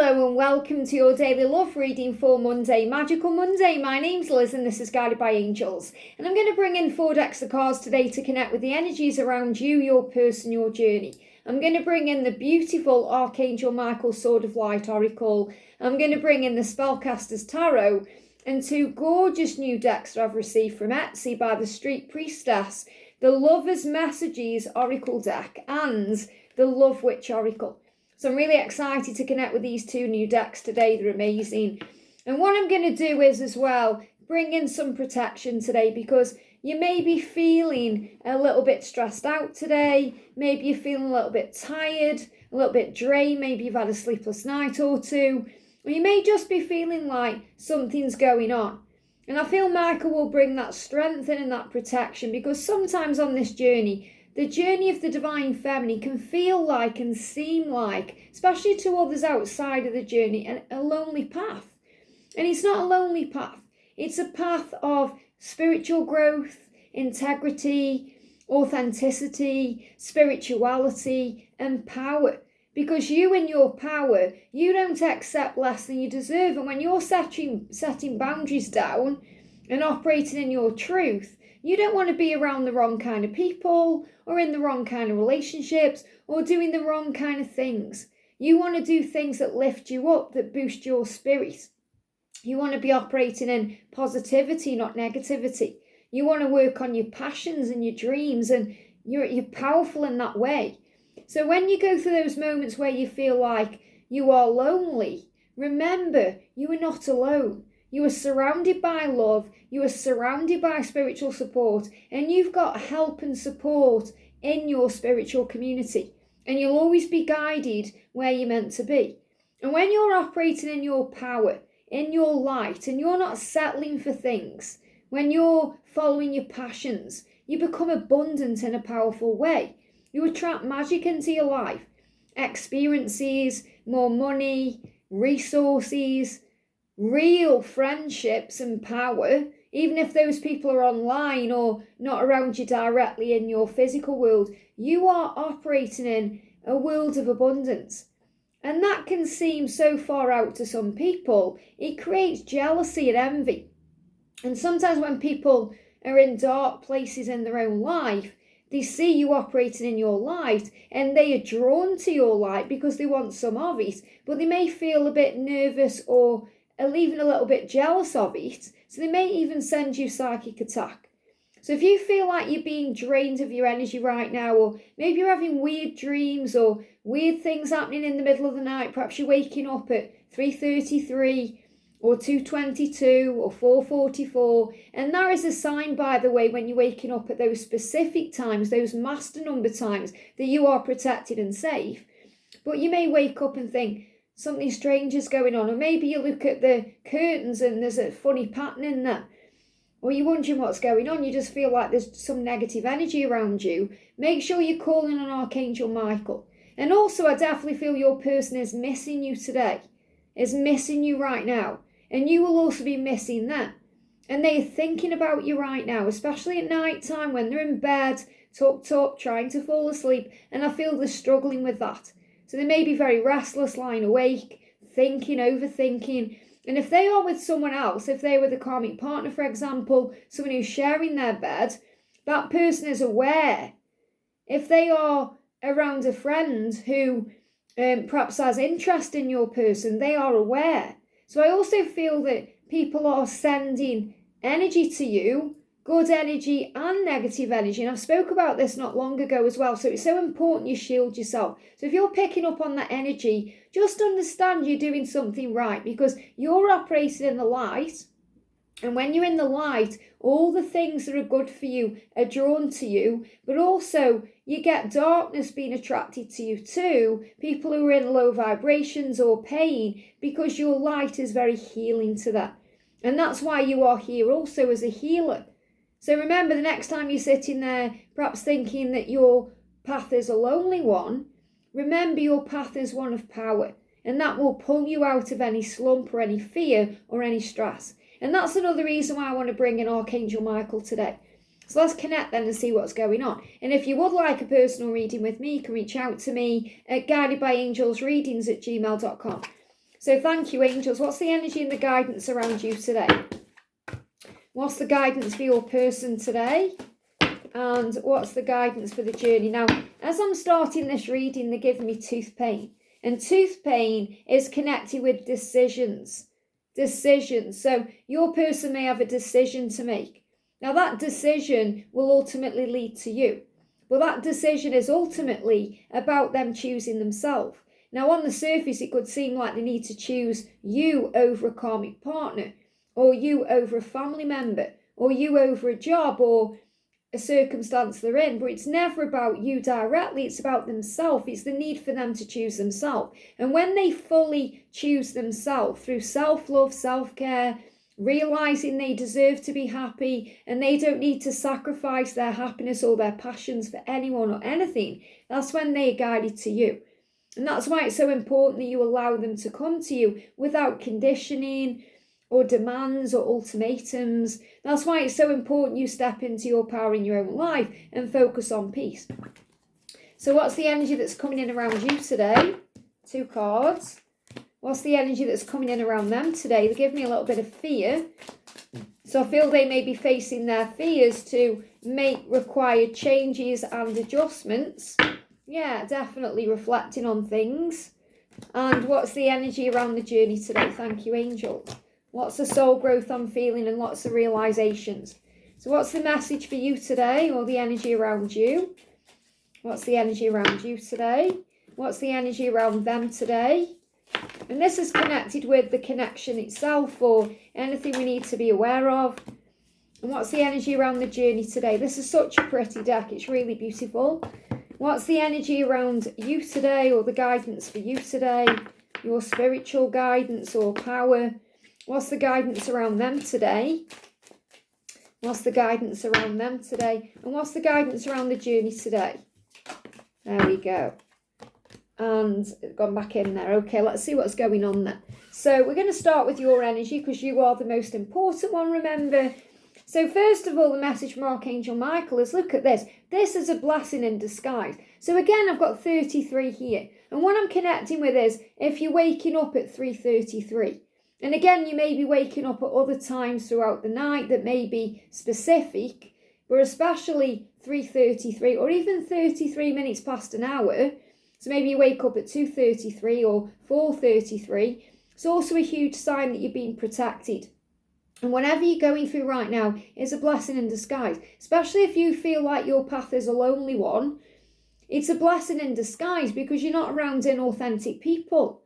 Hello and welcome to your daily love reading for Monday, Magical Monday. My name's Liz and this is Guided by Angels. And I'm going to bring in 4 decks of cards today to connect with the energies around you, your person, your journey. I'm going to bring in the beautiful Archangel Michael Sword of Light Oracle. I'm going to bring in the Spellcasters Tarot and 2 gorgeous new decks that I've received from Etsy by the Street Priestess, the Lover's Messages Oracle deck and the Love Witch Oracle. So I'm really excited to connect with these 2 new decks today. They're amazing. And what I'm going to do is as well, bring in some protection today because you may be feeling a little bit stressed out today. Maybe you're feeling a little bit tired, a little bit drained. Maybe you've had a sleepless night or 2. Or you may just be feeling like something's going on. And I feel Michael will bring that strength in and that protection because sometimes on this journey, the journey of the divine feminine can feel like and seem like, especially to others outside of the journey, a lonely path. And it's not a lonely path. It's a path of spiritual growth, integrity, authenticity, spirituality, and power. Because you in your power, you don't accept less than you deserve. And when you're setting boundaries down and operating in your truth, you don't want to be around the wrong kind of people or in the wrong kind of relationships or doing the wrong kind of things. You want to do things that lift you up, that boost your spirit. You want to be operating in positivity, not negativity. You want to work on your passions and your dreams, and you're powerful in that way. So when you go through those moments where you feel like you are lonely, remember you are not alone. You are surrounded by love, you are surrounded by spiritual support, and you've got help and support in your spiritual community. And you'll always be guided where you're meant to be. And when you're operating in your power, in your light, and you're not settling for things, when you're following your passions, you become abundant in a powerful way. You attract magic into your life, experiences, more money, resources, real friendships and power, even if those people are online or not around you directly in your physical world. You are operating in a world of abundance. And that can seem so far out to some people. It creates jealousy and envy. And sometimes when people are in dark places in their own life, they see you operating in your light and they are drawn to your light because they want some of it, but they may feel a bit nervous or even a little bit jealous of it, so they may even send you psychic attack. So if you feel like you're being drained of your energy right now, or maybe you're having weird dreams or weird things happening in the middle of the night, perhaps you're waking up at 3:33 or 2:22 or 4:44, and that is a sign, by the way, when you're waking up at those specific times, those master number times, that you are protected and safe. But you may wake up and think, something strange is going on, or maybe you look at the curtains and there's a funny pattern in there, or you're wondering what's going on, you just feel like there's some negative energy around you. Make sure you're calling on Archangel Michael. And also, I definitely feel your person is missing you today, is missing you right now, and you will also be missing them. And they are thinking about you right now, especially at night time when they're in bed, tucked up, trying to fall asleep, and I feel they're struggling with that. So they may be very restless, lying awake, thinking, overthinking. And if they are with someone else, if they're with a karmic partner, for example, someone who's sharing their bed, that person is aware. If they are around a friend who perhaps has interest in your person, they are aware. So I also feel that people are sending energy to you, good energy and negative energy. And I spoke about this not long ago as well. So it's so important you shield yourself. So if you're picking up on that energy, just understand you're doing something right because you're operating in the light. And when you're in the light, all the things that are good for you are drawn to you. But also you get darkness being attracted to you too. People who are in low vibrations or pain, because your light is very healing to that. And that's why you are here also as a healer. So remember, the next time you're sitting there, perhaps thinking that your path is a lonely one, remember your path is one of power. And that will pull you out of any slump or any fear or any stress. And that's another reason why I want to bring in Archangel Michael today. So let's connect then and see what's going on. And if you would like a personal reading with me, you can reach out to me at guidedbyangelsreadings@gmail.com. So thank you, angels. What's the energy and the guidance around you today? What's the guidance for your person today? And what's the guidance for the journey? Now, as I'm starting this reading, they're giving me tooth pain. And tooth pain is connected with decisions. Decisions. So your person may have a decision to make. Now, that decision will ultimately lead to you. But that decision is ultimately about them choosing themselves. Now, on the surface, it could seem like they need to choose you over a karmic partner, or you over a family member, or you over a job, or a circumstance they're in. But it's never about you directly. It's about themselves. It's the need for them to choose themselves. And when they fully choose themselves through self-love, self-care, realizing they deserve to be happy and they don't need to sacrifice their happiness or their passions for anyone or anything, that's when they are guided to you. And that's why it's so important that you allow them to come to you without conditioning or demands or ultimatums. That's why it's so important you step into your power in your own life and focus on peace. So what's the energy that's coming in around you today? 2 cards. What's the energy that's coming in around them today? They give me a little bit of fear. So I feel they may be facing their fears to make required changes and adjustments. Yeah, definitely reflecting on things. And what's the energy around the journey today? Thank you, angel. Lots of soul growth I'm feeling and lots of realizations. So what's the message for you today, or the energy around you? What's the energy around you today? What's the energy around them today? And this is connected with the connection itself, or anything we need to be aware of. And what's the energy around the journey today? This is such a pretty deck. It's really beautiful. What's the energy around you today, or the guidance for you today? Your spiritual guidance or power. What's the guidance around them today? What's the guidance around them today? And what's the guidance around the journey today? There we go. And gone back in there. Okay, let's see what's going on there. So we're going to start with your energy, because you are the most important one, remember. So first of all, the message from Archangel Michael is, look at this. This is a blessing in disguise. So again, I've got 33 here. And what I'm connecting with is, if you're waking up at 3:33, and again, you may be waking up at other times throughout the night that may be specific, but especially 3:33 or even 33 minutes past an hour. So maybe you wake up at 2:33 or 4:33. It's also a huge sign that you're being protected. And whatever you're going through right now is a blessing in disguise, especially if you feel like your path is a lonely one. It's a blessing in disguise because you're not around inauthentic people.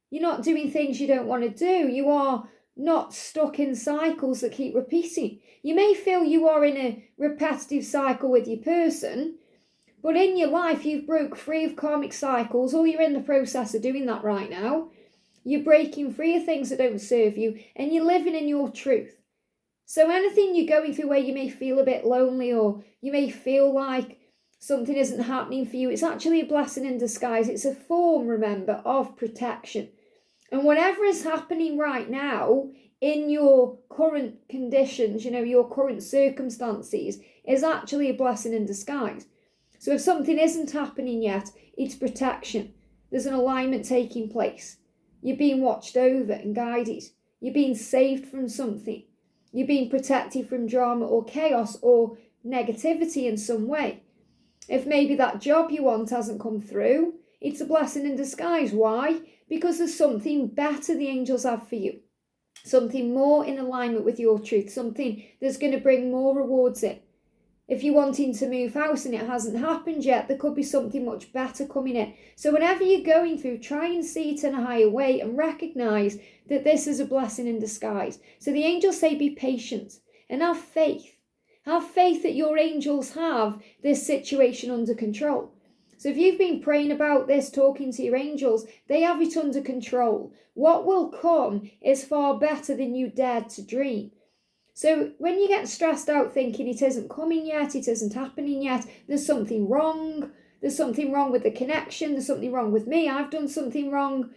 You're not doing things you don't want to do. You are not stuck in cycles that keep repeating. You may feel you are in a repetitive cycle with your person, but in your life you've broke free of karmic cycles, or you're in the process of doing that right now. You're breaking free of things that don't serve you, and you're living in your truth. So anything you're going through where you may feel a bit lonely, or you may feel like something isn't happening for you, it's actually a blessing in disguise. It's a form, remember, of protection. And whatever is happening right now in your current conditions, your current circumstances, is actually a blessing in disguise. So if something isn't happening yet, it's protection. There's an alignment taking place. You're being watched over and guided. You're being saved from something. You're being protected from drama or chaos or negativity in some way. If maybe that job you want hasn't come through, it's a blessing in disguise. Why? Because there's something better the angels have for you. Something more in alignment with your truth. Something that's going to bring more rewards in. If you're wanting to move house and it hasn't happened yet, there could be something much better coming in. So whenever you're going through, try and see it in a higher way and recognize that this is a blessing in disguise. So the angels say be patient and have faith. Have faith that your angels have this situation under control. So if you've been praying about this, talking to your angels, they have it under control. What will come is far better than you dared to dream. So when you get stressed out thinking it isn't coming yet, it isn't happening yet, there's something wrong with the connection, there's something wrong with me, I've done something wrong,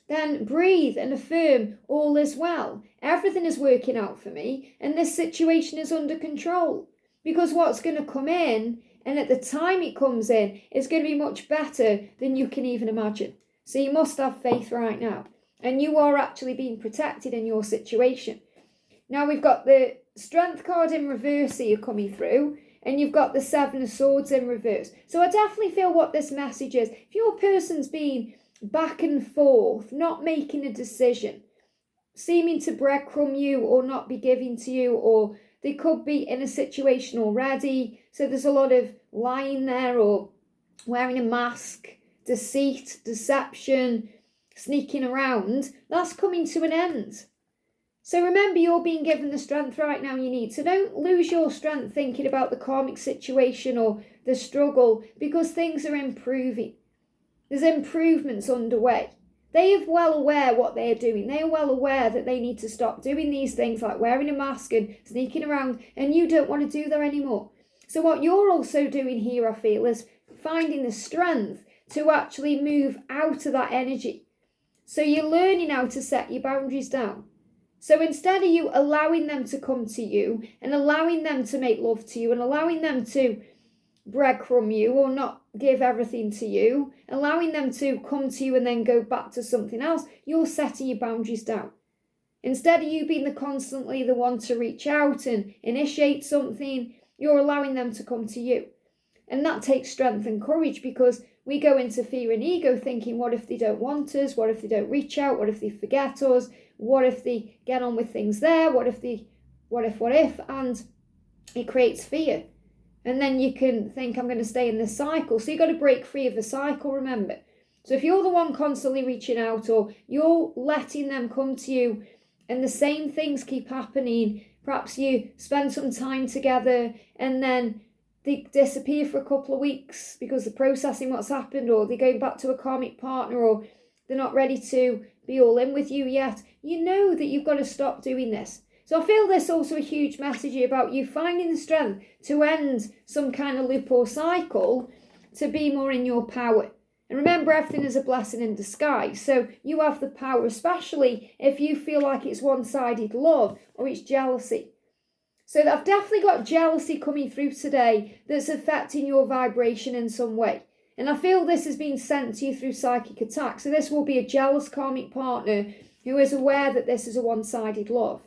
then breathe and affirm all is well. Everything is working out for me and this situation is under control. Because what's going to come in, and at the time it comes in, is going to be much better than you can even imagine. So you must have faith right now. and you are actually being protected in your situation. Now we've got the Strength card in reverse here coming through, and you've got the Seven of Swords in reverse. So I definitely feel what this message is. If your person's been back and forth, not making a decision, seeming to breadcrumb you or not be giving to you, or they could be in a situation already, so there's a lot of lying there or wearing a mask, deceit, deception, sneaking around, that's coming to an end. So remember, you're being given the strength right now you need. So don't lose your strength thinking about the karmic situation or the struggle, because things are improving. There's improvements underway. They are well aware what they're doing. They are well aware that they need to stop doing these things like wearing a mask and sneaking around, and you don't want to do that anymore. So what you're also doing here, I feel, is finding the strength to actually move out of that energy. So you're learning how to set your boundaries down. So instead of you allowing them to come to you and allowing them to make love to you and allowing them to breadcrumb you or not give everything to you, allowing them to come to you and then go back to something else, you're setting your boundaries down. Instead of you being constantly the one to reach out and initiate something, you're allowing them to come to you. And that takes strength and courage, because we go into fear and ego thinking, what if they don't want us? What if they don't reach out? What if they forget us? What if they get on with things there? What if? And it creates fear. And then you can think, I'm going to stay in this cycle. So you've got to break free of the cycle, remember. So if you're the one constantly reaching out, or you're letting them come to you and the same things keep happening, perhaps you spend some time together and then they disappear for a couple of weeks because they're processing what's happened, or they're going back to a karmic partner, or they're not ready to be all in with you yet, you know that you've got to stop doing this. So I feel there's also a huge message here about you finding the strength to end some kind of loop or cycle, to be more in your power. And remember, everything is a blessing in disguise. So you have the power, especially if you feel like it's one-sided love or it's jealousy. So I've definitely got jealousy coming through today that's affecting your vibration in some way. And I feel this has been sent to you through psychic attack. So this will be a jealous karmic partner who is aware that this is a one-sided love.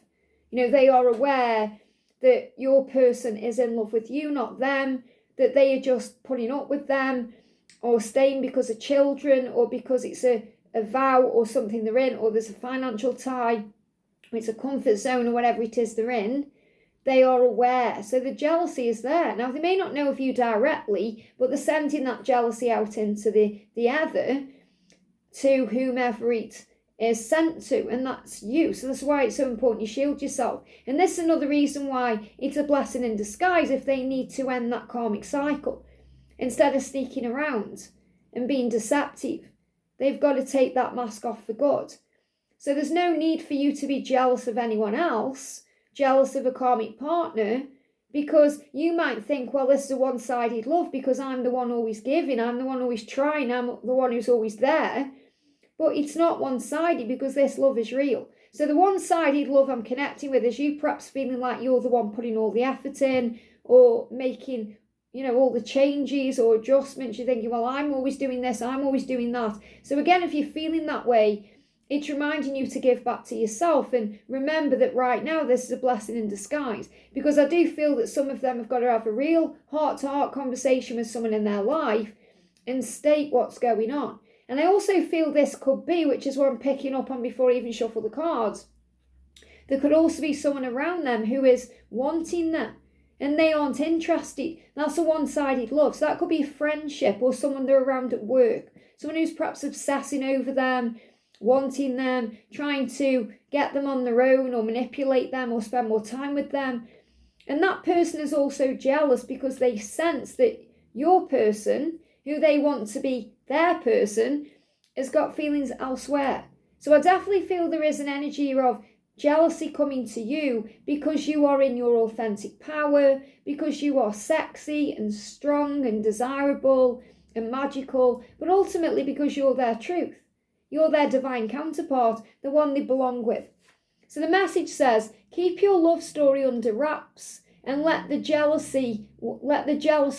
You know, they are aware that your person is in love with you, not them, that they are just putting up with them or staying because of children, or because it's a vow or something they're in, or there's a financial tie, or it's a comfort zone or whatever it is they're in. They are aware. So the jealousy is there. Now, they may not know of you directly, but they're sending that jealousy out into the other, to whomever it is sent to, and that's you. So that's why it's so important you shield yourself. And this is another reason why it's a blessing in disguise if they need to end that karmic cycle. Instead of sneaking around and being deceptive, they've got to take that mask off for good. So there's no need for you to be jealous of anyone else, jealous of a karmic partner, because you might think, well, this is a one-sided love because I'm the one always giving, I'm the one always trying, I'm the one who's always there. But it's not one-sided, because this love is real. So the one-sided love I'm connecting with is you perhaps feeling like you're the one putting all the effort in, or making, all the changes or adjustments. You're thinking, well, I'm always doing this, I'm always doing that. So again, if you're feeling that way, it's reminding you to give back to yourself and remember that right now this is a blessing in disguise, because I do feel that some of them have got to have a real heart-to-heart conversation with someone in their life and state what's going on. And I also feel this could be, which is what I'm picking up on before I even shuffle the cards, there could also be someone around them who is wanting them and they aren't interested. That's a one-sided love. So that could be a friendship, or someone they're around at work, someone who's perhaps obsessing over them, wanting them, trying to get them on their own or manipulate them or spend more time with them. And that person is also jealous because they sense that your person, who they want to be their person, has got feelings elsewhere. So I definitely feel there is an energy of jealousy coming to you because you are in your authentic power, because you are sexy and strong and desirable and magical, but ultimately because you're their truth. You're their divine counterpart, the one they belong with. So the message says, keep your love story under wraps and let the jealous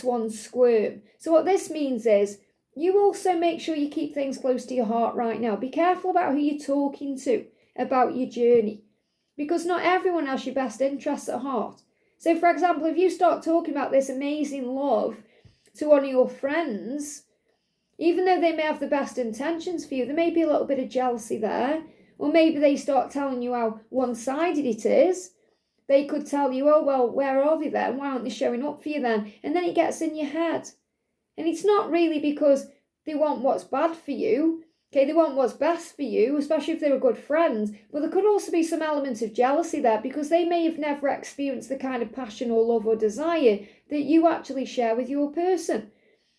ones squirm. So what this means is, you also make sure you keep things close to your heart right now. Be careful about who you're talking to about your journey, because not everyone has your best interests at heart. So, for example, if you start talking about this amazing love to one of your friends, even though they may have the best intentions for you, there may be a little bit of jealousy there. Or maybe they start telling you how one-sided it is. They could tell you, oh, well, where are they then? Why aren't they showing up for you then? And then it gets in your head. And it's not really because they want what's bad for you. Okay, they want what's best for you, especially if they're a good friend. But there could also be some element of jealousy there, because they may have never experienced the kind of passion or love or desire that you actually share with your person.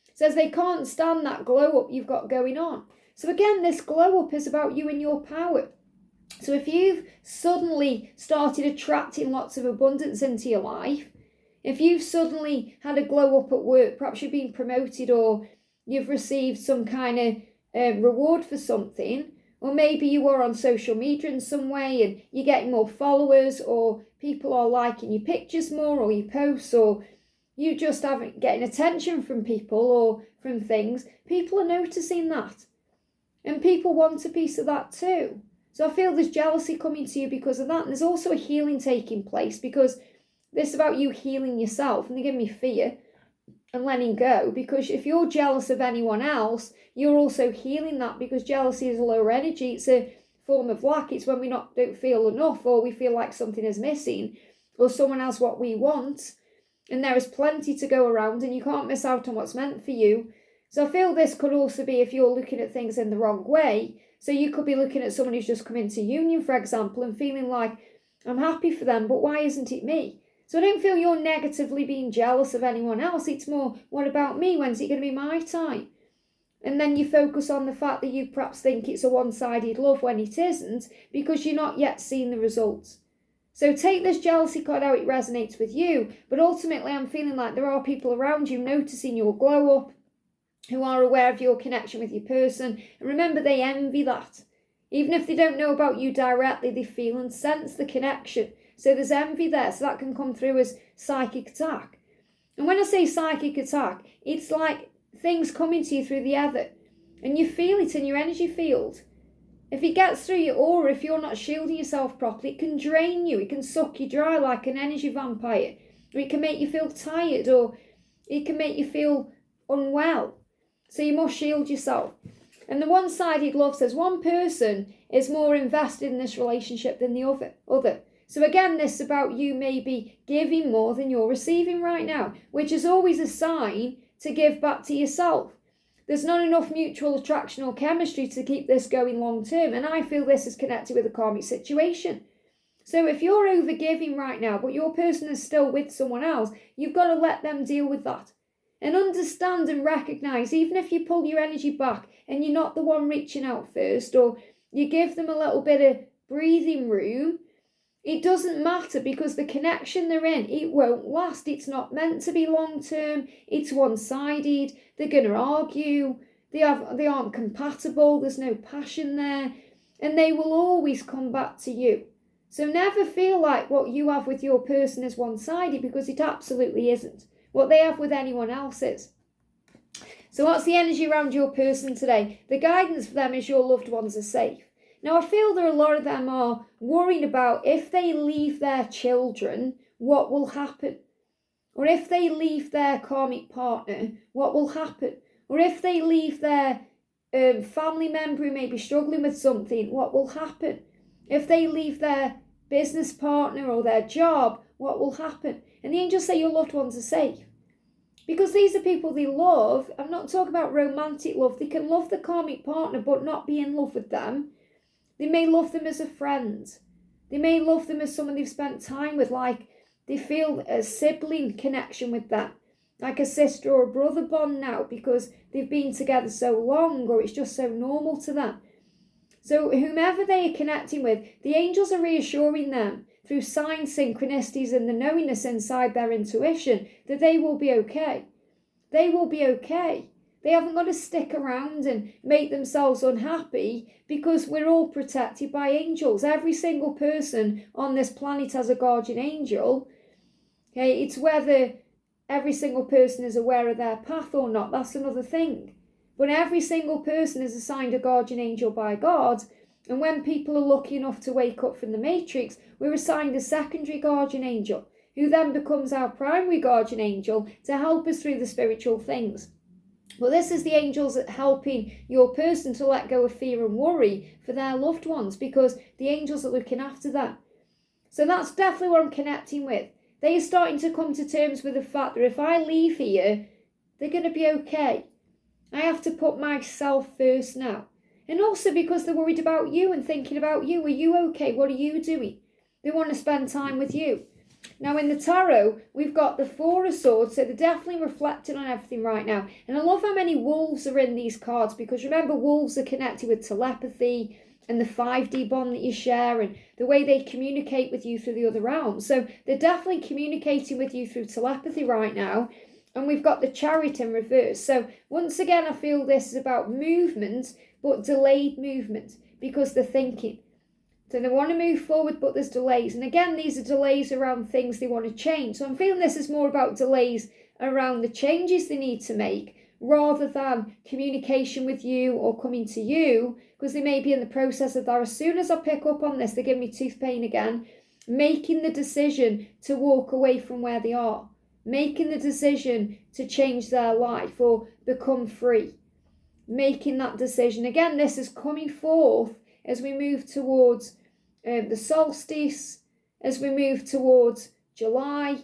It says they can't stand that glow up you've got going on. So again, this glow up is about you and your power. So if you've suddenly started attracting lots of abundance into your life, if you've suddenly had a glow up at work, perhaps you've been promoted or you've received some kind of reward for something, or maybe you are on social media in some way and you're getting more followers, or people are liking your pictures more or your posts, or you just haven't getting attention from people or from things, people are noticing that. And people want a piece of that too. So I feel there's jealousy coming to you because of that. And there's also a healing taking place, because this is about you healing yourself. And they give me fear and letting go, because if you're jealous of anyone else, you're also healing that, because jealousy is a lower energy. It's a form of lack. It's when we don't feel enough, or we feel like something is missing, or someone has what we want. And there is plenty to go around, and you can't miss out on what's meant for you. So I feel this could also be if you're looking at things in the wrong way. So you could be looking at someone who's just come into union, for example, and feeling like, I'm happy for them, but why isn't it me? So I don't feel you're negatively being jealous of anyone else. It's more, what about me? When's it going to be my time? And then you focus on the fact that you perhaps think it's a one-sided love when it isn't, because you're not yet seeing the results. So take this jealousy card how it resonates with you. But ultimately, I'm feeling like there are people around you noticing your glow up, who are aware of your connection with your person. And remember, they envy that. Even if they don't know about you directly, they feel and sense the connection. So there's envy there. So that can come through as psychic attack. And when I say psychic attack, it's like things coming to you through the ether. And you feel it in your energy field. If it gets through your aura, if you're not shielding yourself properly, it can drain you. It can suck you dry like an energy vampire. Or it can make you feel tired, or it can make you feel unwell. So you must shield yourself. And the one-sided love says one person is more invested in this relationship than the other. So again, this is about you maybe giving more than you're receiving right now, which is always a sign to give back to yourself. There's not enough mutual attraction or chemistry to keep this going long term. And I feel this is connected with a karmic situation. So if you're over giving right now, but your person is still with someone else, you've got to let them deal with that. And understand and recognise, even if you pull your energy back and you're not the one reaching out first, or you give them a little bit of breathing room, it doesn't matter, because the connection they're in, it won't last. It's not meant to be long term. It's one-sided. They're going to argue. They aren't compatible. There's no passion there. And they will always come back to you. So never feel like what you have with your person is one-sided, because it absolutely isn't. What they have with anyone else is. So what's the energy around your person today? The guidance for them is your loved ones are safe. Now, I feel that a lot of them are worrying about if they leave their children, what will happen? Or if they leave their karmic partner, what will happen? Or if they leave their family member who may be struggling with something, what will happen? If they leave their business partner or their job, what will happen? And the angels say your loved ones are safe. Because these are people they love. I'm not talking about romantic love. They can love the karmic partner but not be in love with them. They may love them as a friend. They may love them as someone they've spent time with, like they feel a sibling connection with them, like a sister or a brother bond now, because they've been together so long, or it's just so normal to them. So whomever they are connecting with, the angels are reassuring them through signs, synchronicities, and the knowingness inside their intuition that they will be okay. They will be okay. They haven't got to stick around and make themselves unhappy, because we're all protected by angels. Every single person on this planet has a guardian angel. Okay, it's whether every single person is aware of their path or not. That's another thing. But every single person is assigned a guardian angel by God. And when people are lucky enough to wake up from the matrix, we're assigned a secondary guardian angel, who then becomes our primary guardian angel to help us through the spiritual things. But this is the angels helping your person to let go of fear and worry for their loved ones, because the angels are looking after that. So that's definitely what I'm connecting with. They are starting to come to terms with the fact that if I leave here, they're going to be okay. I have to put myself first now. And also because they're worried about you and thinking about you. Are you okay? What are you doing? They want to spend time with you. Now in the tarot, we've got the Four of Swords, so they're definitely reflecting on everything right now. And I love how many wolves are in these cards, because remember, wolves are connected with telepathy and the 5D bond that you share and the way they communicate with you through the other realms. So they're definitely communicating with you through telepathy right now. And we've got the Chariot in reverse. So once again, I feel this is about movement, but delayed movement, because they're thinking. So they want to move forward, but there's delays. And again, these are delays around things they want to change. So I'm feeling this is more about delays around the changes they need to make, rather than communication with you or coming to you, because they may be in the process of that. As soon as I pick up on this, they're giving me tooth pain again, making the decision to walk away from where they are, making the decision to change their life or become free, making that decision. Again, this is coming forth as we move towards the solstice, as we move towards July.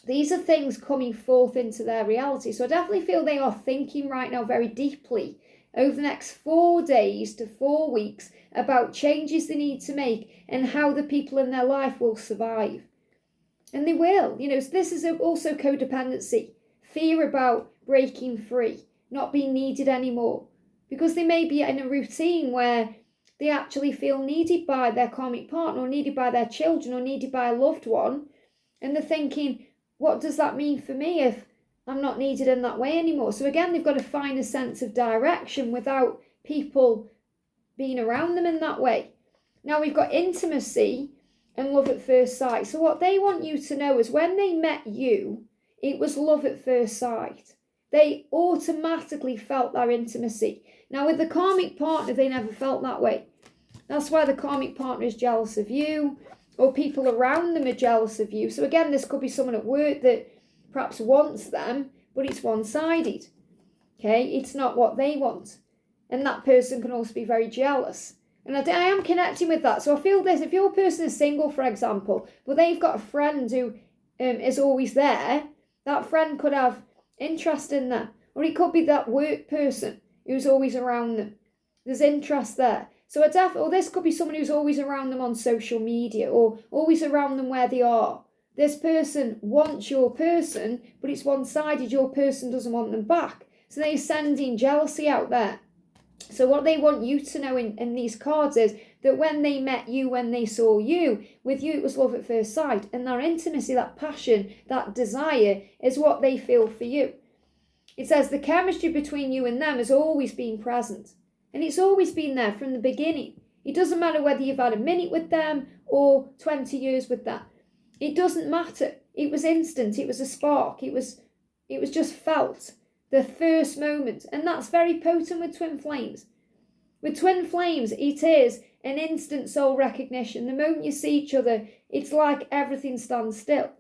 These are things coming forth into their reality. So I definitely feel they are thinking right now very deeply over the next 4 days to 4 weeks about changes they need to make and how the people in their life will survive. And they will. So this is also codependency, fear about breaking free, not being needed anymore, because they may be in a routine where they actually feel needed by their karmic partner, or needed by their children, or needed by a loved one. And they're thinking, what does that mean for me if I'm not needed in that way anymore? So again, they've got to find a sense of direction without people being around them in that way. Now we've got intimacy and love at first sight. So what they want you to know is when they met you, it was love at first sight. They automatically felt their intimacy. Now with the karmic partner, they never felt that way. That's why the karmic partner is jealous of you, or people around them are jealous of you. So again, this could be someone at work that perhaps wants them, but it's one-sided. Okay, it's not what they want. And that person can also be very jealous. And I am connecting with that. So I feel this, if your person is single, for example, but they've got a friend who is always there, that friend could have interest in that. Or it could be that work person who's always around them. There's interest there. So or this could be someone who's always around them on social media, or always around them where they are. This person wants your person, but it's one-sided. Your person doesn't want them back. So they're sending jealousy out there. So what they want you to know in these cards is that when they met you, when they saw you, with you it was love at first sight. And that intimacy, that passion, that desire is what they feel for you. It says the chemistry between you and them has always been present. And it's always been there from the beginning. It doesn't matter whether you've had a minute with them or 20 years with them. It doesn't matter. It was instant. It was a spark. It was just felt. The first moment. And that's very potent with twin flames. With twin flames, it is an instant soul recognition. The moment you see each other, it's like everything stands still.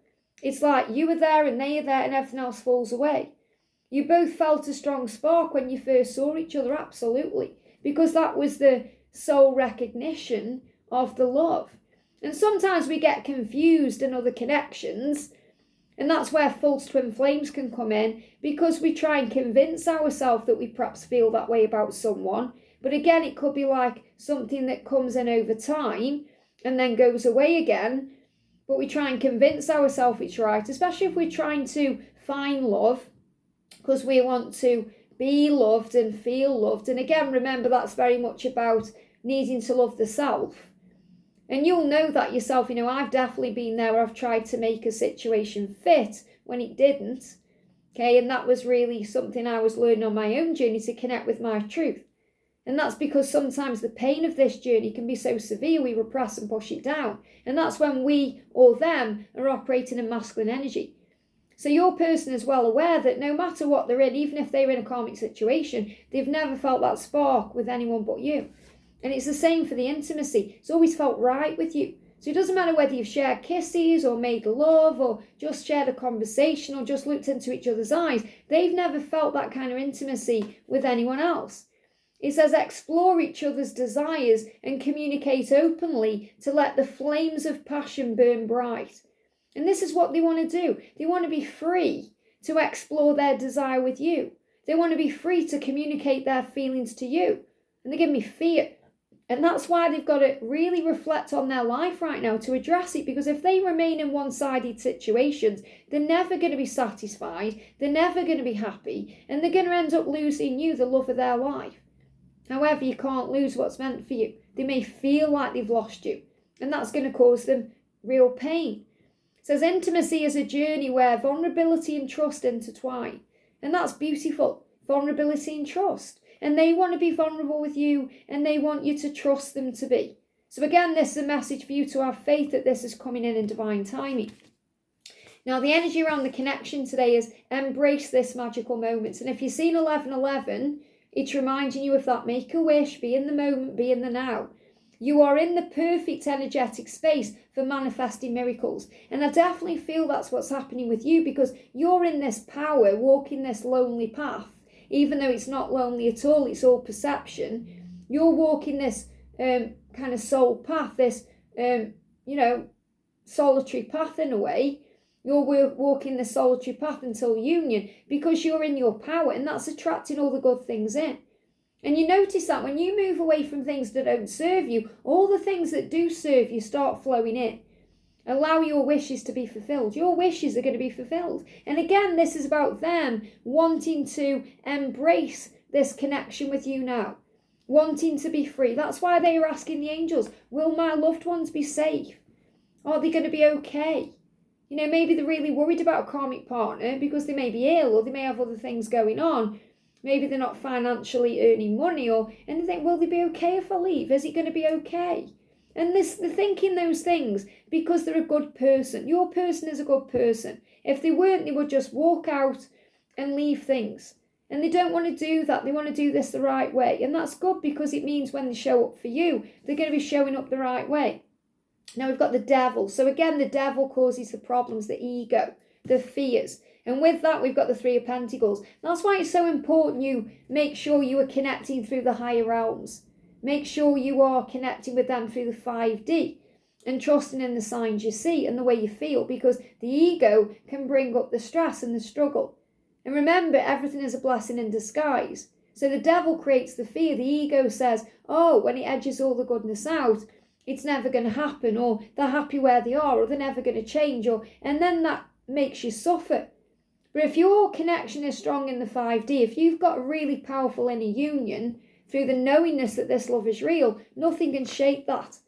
It's like you are there and they are there and everything else falls away. You both felt a strong spark when you first saw each other, absolutely. Because that was the soul recognition of the love. And sometimes we get confused in other connections. And that's where false twin flames can come in, because we try and convince ourselves that we perhaps feel that way about someone. But again, it could be like something that comes in over time and then goes away again. But we try and convince ourselves it's right, especially if we're trying to find love, because we want to be loved and feel loved. And again, remember, that's very much about needing to love the self. And you'll know that yourself. I've definitely been there where I've tried to make a situation fit when it didn't. Okay, and that was really something I was learning on my own journey to connect with my truth. And that's because sometimes the pain of this journey can be so severe we repress and push it down. And that's when we or them are operating in masculine energy. So your person is well aware that no matter what they're in, even if they're in a karmic situation, they've never felt that spark with anyone but you. And it's the same for the intimacy. It's always felt right with you. So it doesn't matter whether you've shared kisses or made love or just shared a conversation or just looked into each other's eyes. They've never felt that kind of intimacy with anyone else. It says explore each other's desires and communicate openly to let the flames of passion burn bright. And this is what they want to do. They want to be free to explore their desire with you. They want to be free to communicate their feelings to you. And they give me fear. And that's why they've got to really reflect on their life right now to address it. Because if they remain in one-sided situations, they're never going to be satisfied. They're never going to be happy. And they're going to end up losing you, the love of their life. However, you can't lose what's meant for you. They may feel like they've lost you. And that's going to cause them real pain. It says intimacy is a journey where vulnerability and trust intertwine. And that's beautiful. Vulnerability and trust. And they want to be vulnerable with you, and they want you to trust them to be. So again, this is a message for you to have faith that this is coming in divine timing. Now, the energy around the connection today is embrace this magical moment. And if you've seen 1111, it's reminding you of that. Make a wish, be in the moment, be in the now. You are in the perfect energetic space for manifesting miracles. And I definitely feel that's what's happening with you, because you're in this power, walking this lonely path. Even though it's not lonely at all, it's all perception. You're walking this kind of soul path, this, solitary path in a way. You're walking the solitary path until union because you're in your power, and that's attracting all the good things in. And you notice that when you move away from things that don't serve you, all the things that do serve you start flowing in. Allow your wishes to be fulfilled. Your wishes are going to be fulfilled. And again, this is about them wanting to embrace this connection with you now. Wanting to be free. That's why they were asking the angels, will my loved ones be safe? Are they going to be okay? Maybe they're really worried about a karmic partner because they may be ill or they may have other things going on. Maybe they're not financially earning money and they think, will they be okay if I leave? Is it going to be okay? And they're thinking those things because they're a good person. Your person is a good person. If they weren't, they would just walk out and leave things. And they don't want to do that. They want to do this the right way. And that's good because it means when they show up for you, they're going to be showing up the right way. Now we've got the devil. So again, the devil causes the problems, the ego, the fears. And with that, we've got the Three of Pentacles. That's why it's so important you make sure you are connecting through the higher realms. Make sure you are connecting with them through the 5D and trusting in the signs you see and the way you feel, because the ego can bring up the stress and the struggle. And remember, everything is a blessing in disguise. So the devil creates the fear. The ego says, oh, when it edges all the goodness out, it's never going to happen, or they're happy where they are, or they're never going to change, and then that makes you suffer. But if your connection is strong in the 5D, if you've got a really powerful inner union, through the knowingness that this love is real, nothing can shake that.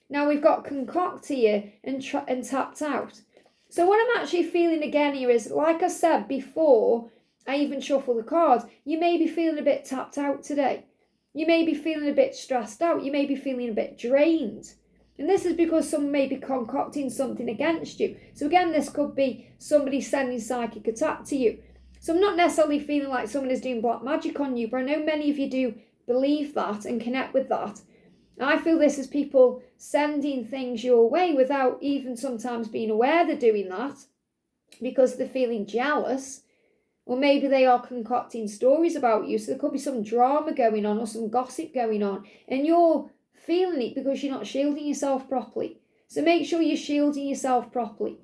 Now we've got concoct here and tapped out. So what I'm actually feeling again here is, like I said before I even shuffle the cards, you may be feeling a bit tapped out today. You may be feeling a bit stressed out. You may be feeling a bit drained. And this is because someone may be concocting something against you. So again, this could be somebody sending psychic attack to you. So I'm not necessarily feeling like someone is doing black magic on you, but I know many of you do believe that and connect with that. I feel this is people sending things your way without even sometimes being aware they're doing that, because they're feeling jealous, or maybe they are concocting stories about you. So there could be some drama going on or some gossip going on, and you're feeling it because you're not shielding yourself properly. So make sure you're shielding yourself properly.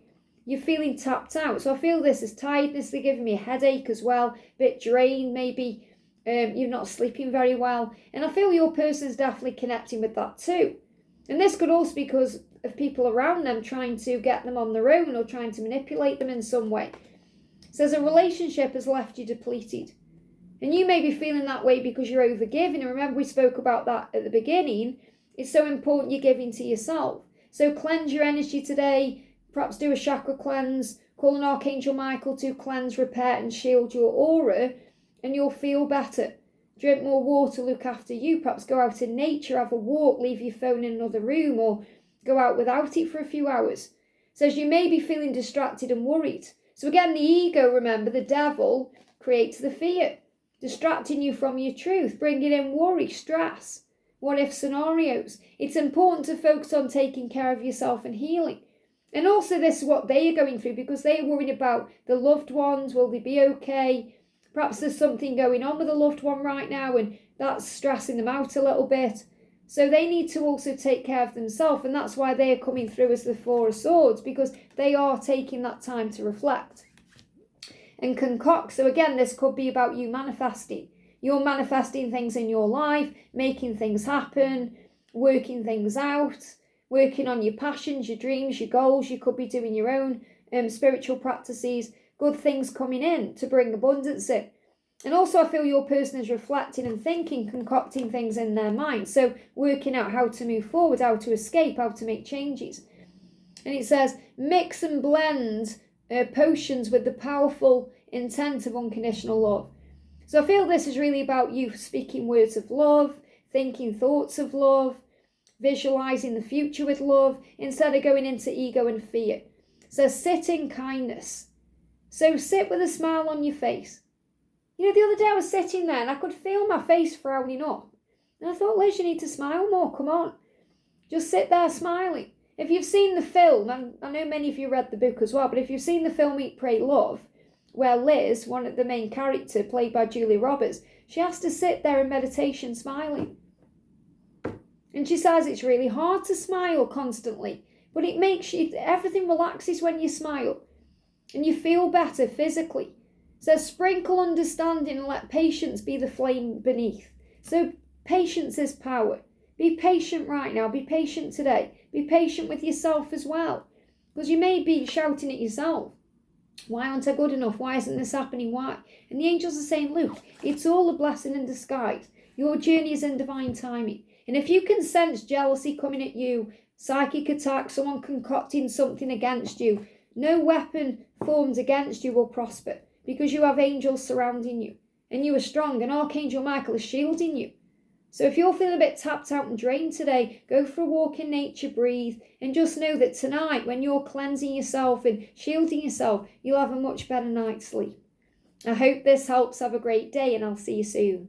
You're feeling tapped out. So I feel this is tiredness. They're giving me a headache as well, a bit drained maybe. You're not sleeping very well. And I feel your person's definitely connecting with that too. And this could also be because of people around them trying to get them on their own or trying to manipulate them in some way. It says a relationship has left you depleted. And you may be feeling that way because you're overgiving. And remember, we spoke about that at the beginning. It's so important you're giving to yourself. So cleanse your energy today. Perhaps do a chakra cleanse. Call an Archangel Michael to cleanse, repair and shield your aura. And you'll feel better. Drink more water, look after you. Perhaps go out in nature, have a walk, leave your phone in another room, or go out without it for a few hours. It says you may be feeling distracted and worried. So again, the ego, remember, the devil creates the fear, distracting you from your truth, bringing in worry, stress, what if scenarios. It's important to focus on taking care of yourself and healing. And also this is what they are going through, because they are worried about the loved ones. Will they be okay? Perhaps there's something going on with a loved one right now and that's stressing them out a little bit. So they need to also take care of themselves, and that's why they are coming through as the Four of Swords, because they are taking that time to reflect and concoct. So again, this could be about you manifesting. You're manifesting things in your life, making things happen, working things out, working on your passions, your dreams, your goals. You could be doing your own spiritual practices, good things coming in to bring abundance in. And also I feel your person is reflecting and thinking, concocting things in their mind. So working out how to move forward, how to escape, how to make changes. And it says, mix and blend potions with the powerful intent of unconditional love. So I feel this is really about you speaking words of love, thinking thoughts of love, visualizing the future with love, instead of going into ego and fear. So sit in kindness. So sit with a smile on your face. You know, the other day I was sitting there and I could feel my face frowning up. And I thought, Liz, you need to smile more, come on. Just sit there smiling. If you've seen the film, and I know many of you read the book as well, but if you've seen the film Eat, Pray, Love, where Liz, one of the main character, played by Julia Roberts, she has to sit there in meditation smiling. And she says it's really hard to smile constantly, but it makes you, everything relaxes when you smile. And you feel better physically. So sprinkle understanding and let patience be the flame beneath. So patience is power. Be patient right now. Be patient today. Be patient with yourself as well. Because you may be shouting at yourself. Why aren't I good enough? Why isn't this happening? Why? And the angels are saying, look, it's all a blessing in disguise. Your journey is in divine timing. And if you can sense jealousy coming at you, psychic attack, someone concocting something against you, no weapon formed against you will prosper, because you have angels surrounding you and you are strong, and Archangel Michael is shielding you. So if you're feeling a bit tapped out and drained today, go for a walk in nature, breathe, and just know that tonight, when you're cleansing yourself and shielding yourself, you'll have a much better night's sleep. I hope this helps. Have a great day, and I'll see you soon.